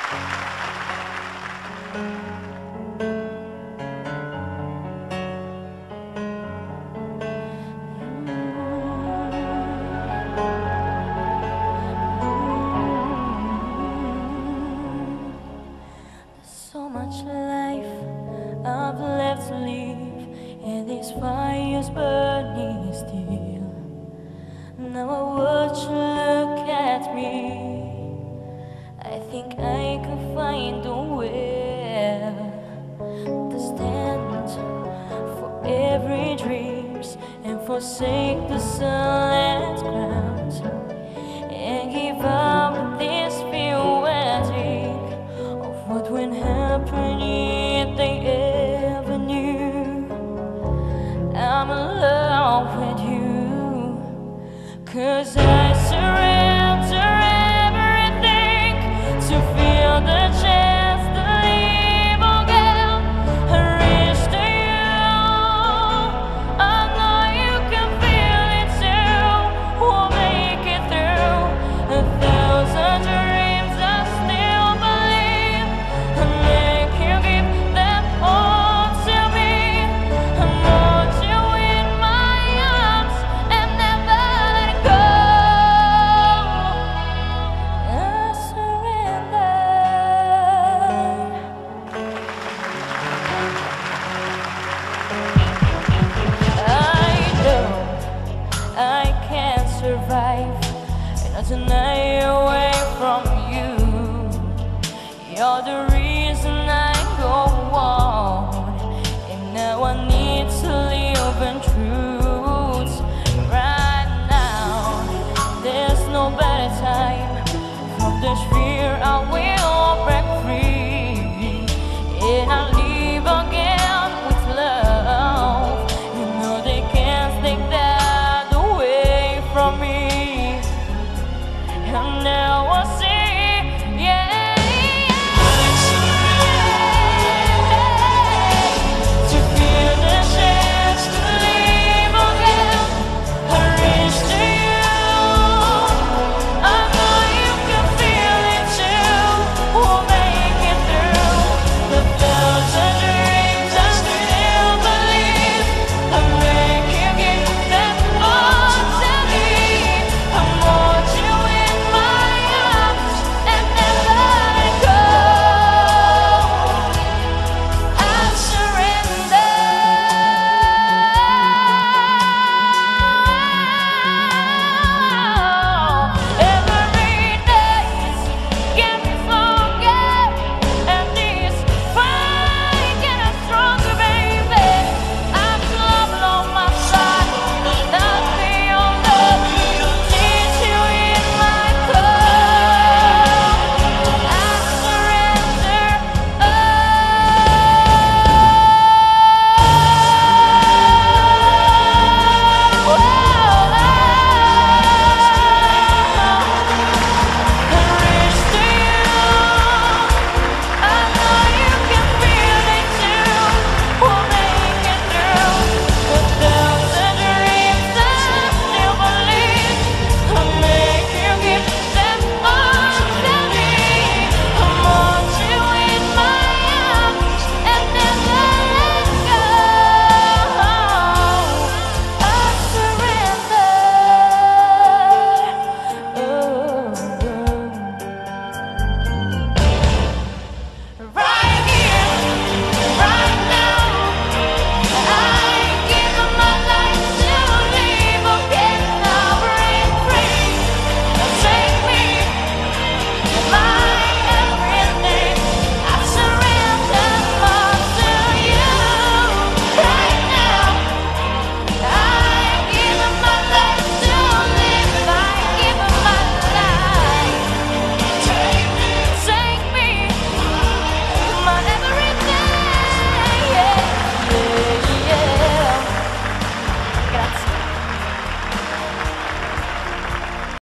So much life I've left to live, and this fire's burning still. Now I watch you look at me, I think I could find a way to stand for every dreams and forsake the sunlit ground and give up this few of what went happen if they ever knew. I'm in love with you, 'cause I surrender everything to feel the chance to live again. I reach to you, I know you can feel it too. We'll make it through 1,000 dreams. I still believe and make you give them all to me. I hold you in my arms and never let go. I surrender. I know I can't survive another night away from you. You're the